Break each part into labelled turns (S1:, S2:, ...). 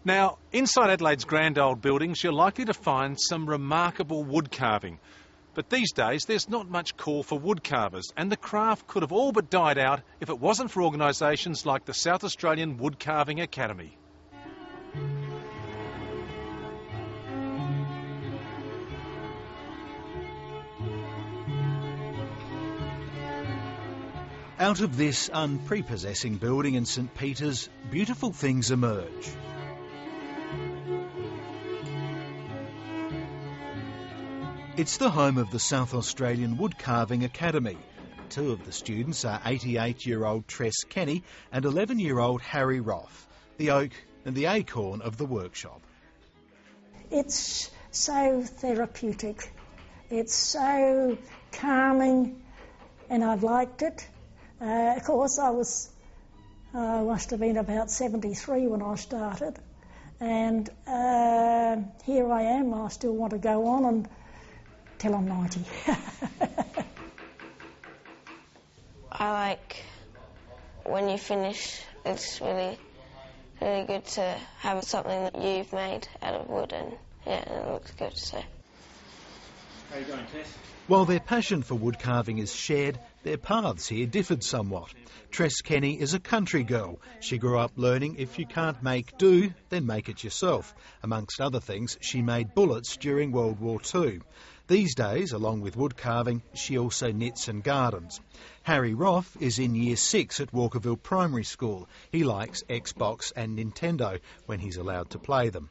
S1: Now, inside Adelaide's grand old buildings, you're likely to find some remarkable wood carving. But these days, there's not much call for wood carvers, and the craft could have all but died out if it wasn't for organisations like the South Australian Wood Carving Academy.
S2: Out of this unprepossessing building in St Peter's, beautiful things emerge. It's the home of the South Australian Wood Carving Academy. Two of the students are 88-year-old Tress Kenny and 11-year-old Harry Roth, the oak and the acorn of the workshop.
S3: It's so therapeutic, it's so calming, and I've liked it. Of course, I must have been about 73 when I started, and here I am. I still want to go on until I'm 90.
S4: I like when you finish, it's really good to have something that you've made out of wood, and yeah, it looks good, so.
S5: How are you going, Tess?
S2: While their passion for wood carving is shared, their paths here differed somewhat. Tress Kenny is a country girl. She grew up learning if you can't make do, then make it yourself. Amongst other things, she made bullets during World War II. These days, along with wood carving, she also knits and gardens. Harry Roth is in Year 6 at Walkerville Primary School. He likes Xbox and Nintendo when he's allowed to play them.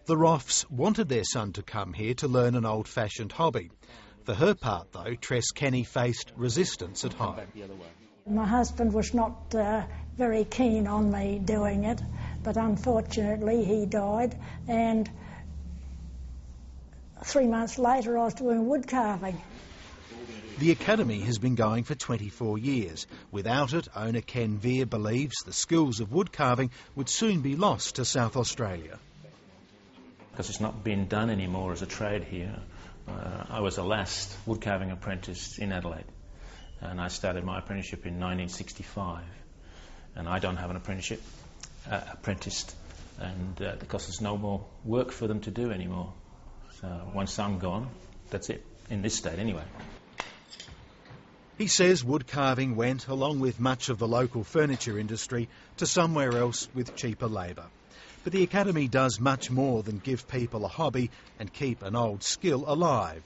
S2: The Roths wanted their son to come here to learn an old-fashioned hobby. For her part, though, Tress Kenny faced resistance at home.
S3: My husband was not very keen on me doing it, but unfortunately he died, and 3 months later I was doing wood carving.
S2: The Academy has been going for 24 years. Without it, owner Ken Veer believes the skills of wood carving would soon be lost to South Australia.
S5: Because it's not being done anymore as a trade here. I was the last wood carving apprentice in Adelaide, and I started my apprenticeship in 1965, and I don't have an apprenticed, and because there's no more work for them to do anymore. So once I'm gone, that's it, in this state anyway.
S2: He says wood carving went, along with much of the local furniture industry, to somewhere else with cheaper labour. But the Academy does much more than give people a hobby and keep an old skill alive.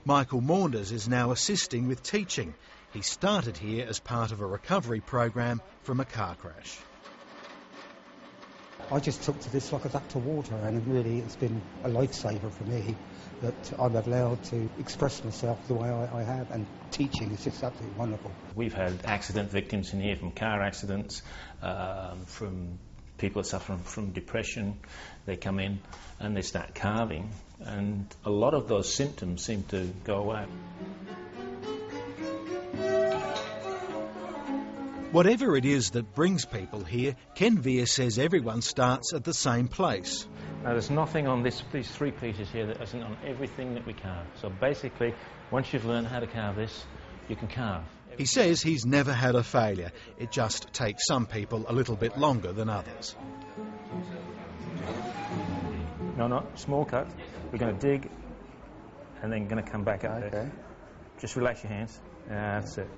S2: Michael Maunders is now assisting with teaching. He started here as part of a recovery program from a car crash.
S6: I just took to this like a duck to water, and really it's been a lifesaver for me that I'm allowed to express myself the way I have, and teaching is just absolutely wonderful.
S5: We've had accident victims in here from car accidents, from people that suffer from depression. They come in and they start carving, and a lot of those symptoms seem to go away.
S2: Whatever it is that brings people here, Ken Veer says everyone starts at the same place.
S5: Now, there's nothing on these three pieces here that isn't on everything that we carve. So basically, once you've learned how to carve this, you can carve.
S2: He says he's never had a failure. It just takes some people a little bit longer than others.
S5: No, small cut. We're going to dig and then going to come back out.
S6: Okay.
S5: Just relax your hands. That's it.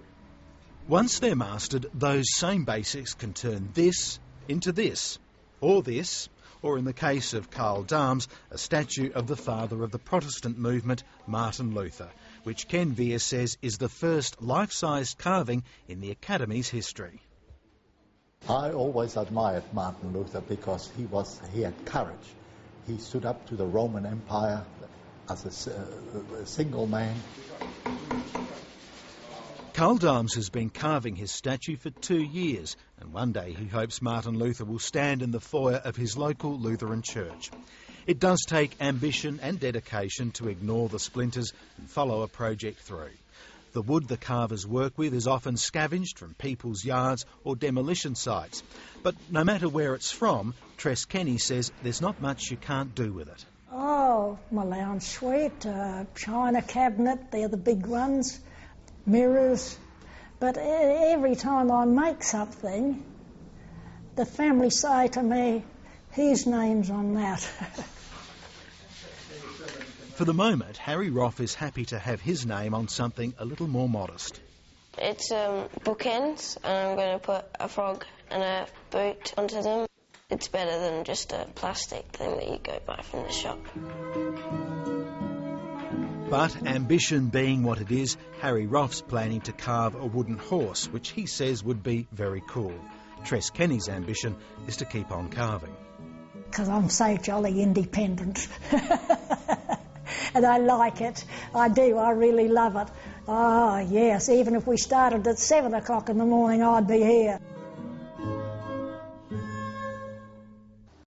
S2: Once they're mastered, those same basics can turn this into this, or in the case of Karl Dahms, a statue of the father of the Protestant movement, Martin Luther, which Ken Veer says is the first life-sized carving in the Academy's history.
S7: I always admired Martin Luther because he had courage. He stood up to the Roman Empire as a single man.
S2: Karl Dahms has been carving his statue for 2 years, and one day he hopes Martin Luther will stand in the foyer of his local Lutheran church. It does take ambition and dedication to ignore the splinters and follow a project through. The wood the carvers work with is often scavenged from people's yards or demolition sites. But no matter where it's from, Tress Kenny says there's not much you can't do with it.
S3: Oh, my lounge suite, china cabinet, they're the big ones, mirrors. But every time I make something, the family say to me, his name's on that.
S2: For the moment, Harry Roff is happy to have his name on something a little more modest.
S4: It's bookends, and I'm going to put a frog and a boot onto them. It's better than just a plastic thing that you go buy from the shop.
S2: But ambition being what it is, Harry Roff's planning to carve a wooden horse, which he says would be very cool. Tress Kenny's ambition is to keep on carving.
S3: Because I'm so jolly independent. And I like it. I do. I really love it. Oh, yes. Even if we started at 7 o'clock in the morning, I'd be here.